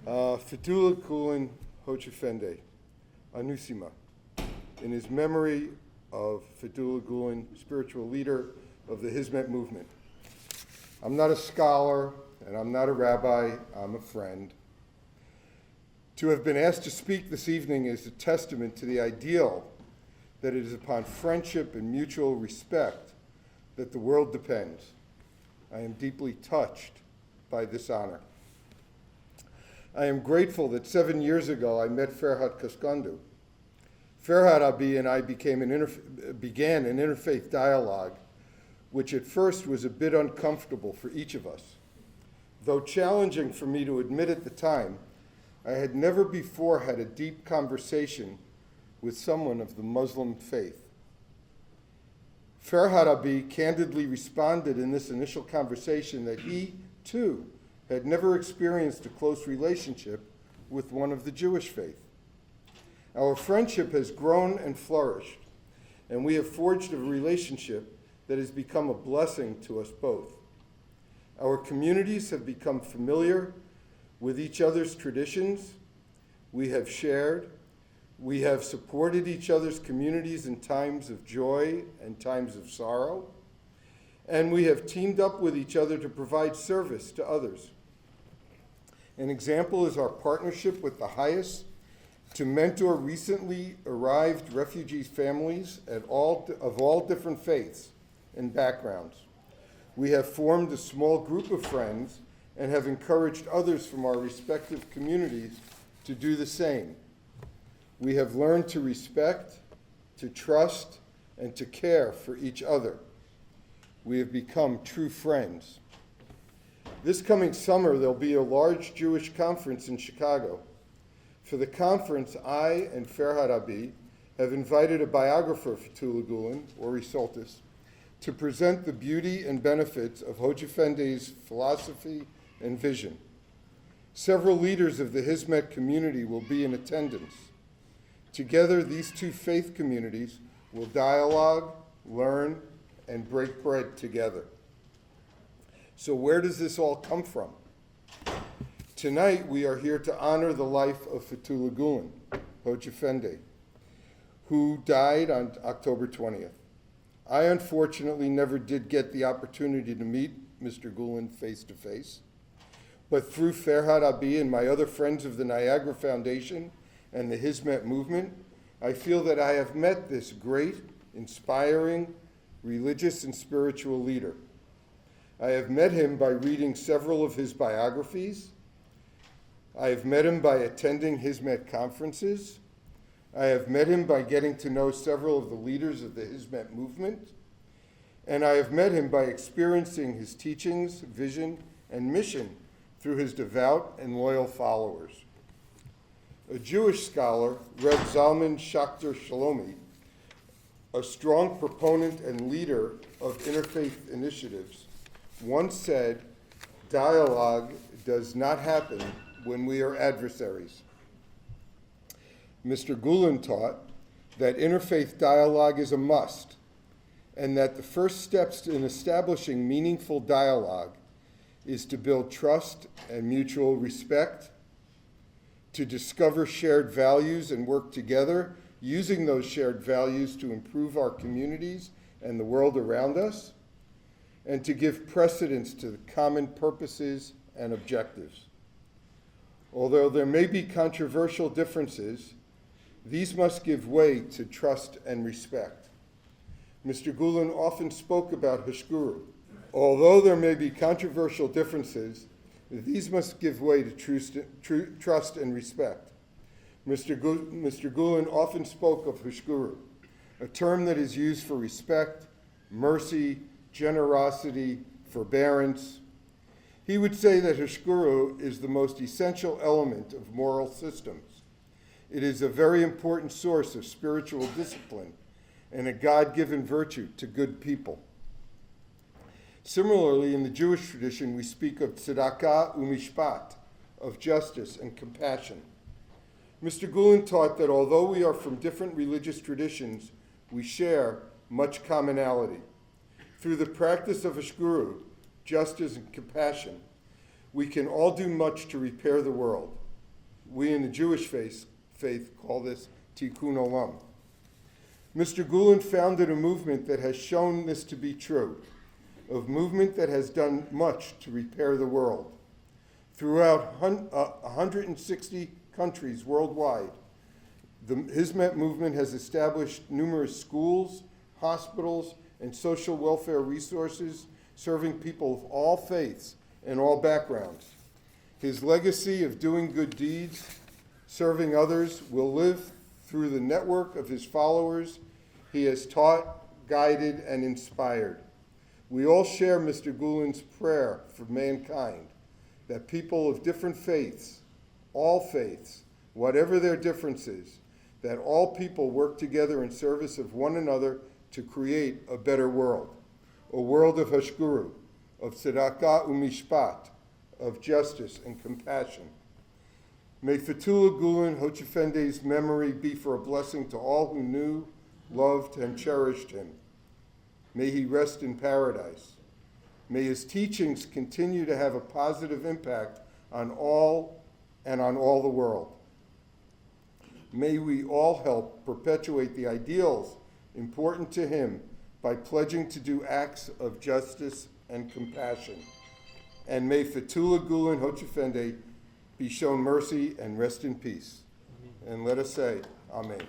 Fethullah Gulen Hocaefendi, Anusima, in his memory of Fethullah Gulen, spiritual leader of the Hizmet movement. I'm not a scholar, and I'm not a rabbi, I'm a friend. To have been asked to speak this evening is a testament to the ideal that it is upon friendship and mutual respect that the world depends. I am deeply touched by this honor. I am grateful that 7 years ago I met Ferhat Kaskandu. Ferhat Abi and I began an interfaith dialogue, which at first was a bit uncomfortable for each of us. Though challenging for me to admit at the time, I had never before had a deep conversation with someone of the Muslim faith. Ferhat Abi candidly responded in this initial conversation that he, too, had never experienced a close relationship with one of the Jewish faith. Our friendship has grown and flourished, and we have forged a relationship that has become a blessing to us both. Our communities have become familiar with each other's traditions. We have shared. We have supported each other's communities in times of joy and times of sorrow. And we have teamed up with each other to provide service to others. An example is our partnership with the Highest to mentor recently arrived refugee families of all different faiths and backgrounds. We have formed a small group of friends and have encouraged others from our respective communities to do the same. We have learned to respect, to trust, and to care for each other. We have become true friends. This coming summer, there'll be a large Jewish conference in Chicago. For the conference, I and Ferhat Abi have invited a biographer of Fethullah Gulen, Ori Soltis, to present the beauty and benefits of Hocaefendi's philosophy and vision. Several leaders of the Hizmet community will be in attendance. Together, these two faith communities will dialogue, learn, and break bread together. So where does this all come from? Tonight, we are here to honor the life of Fethullah Gulen Hocaefendi, who died on October 20th. I unfortunately never did get the opportunity to meet Mr. Gulen face to face, but through Ferhat Abi and my other friends of the Niagara Foundation and the Hizmet movement, I feel that I have met this great, inspiring, religious and spiritual leader. I have met him by reading several of his biographies. I have met him by attending Hizmet conferences. I have met him by getting to know several of the leaders of the Hizmet movement. And I have met him by experiencing his teachings, vision, and mission through his devout and loyal followers. A Jewish scholar, Reb Zalman Schachter Shalomi, a strong proponent and leader of interfaith initiatives, once said, "Dialogue does not happen when we are adversaries." Mr. Gulen taught that interfaith dialogue is a must, and that the first steps in establishing meaningful dialogue is to build trust and mutual respect, to discover shared values and work together, using those shared values to improve our communities and the world around us, and to give precedence to the common purposes and objectives. Although there may be controversial differences, these must give way to trust and respect. Mr. Gulen often spoke about Hashguru. Although there may be controversial differences, these must give way to trust and respect. Mr. Gulen often spoke of Hashguru, a term that is used for respect, mercy, generosity, forbearance. He would say that Hashguru is the most essential element of moral systems. It is a very important source of spiritual discipline and a God-given virtue to good people. Similarly, in the Jewish tradition, we speak of tzedakah umishpat, of justice and compassion. Mr. Gulen taught that although we are from different religious traditions, we share much commonality. Through the practice of Hashguru, justice and compassion, we can all do much to repair the world. We in the Jewish faith call this Tikkun Olam. Mr. Gulen founded a movement that has shown this to be true, a movement that has done much to repair the world. Throughout 160 countries worldwide, the Hizmet movement has established numerous schools, hospitals, and social welfare resources serving people of all faiths and all backgrounds. His legacy of doing good deeds, serving others, will live through the network of his followers he has taught, guided, and inspired. We all share Mr. Gulen's prayer for mankind, that people of different faiths, all faiths, whatever their differences, that all people work together in service of one another to create a better world, a world of hashguru, of tzedakah umishpat, of justice and compassion. May Fethullah Gulen Hocaefendi's memory be for a blessing to all who knew, loved, and cherished him. May he rest in paradise. May his teachings continue to have a positive impact on all and on all the world. May we all help perpetuate the ideals important to him by pledging to do acts of justice and compassion. And may Fethullah Gulen Hocaefendi be shown mercy and rest in peace. And let us say, Amen.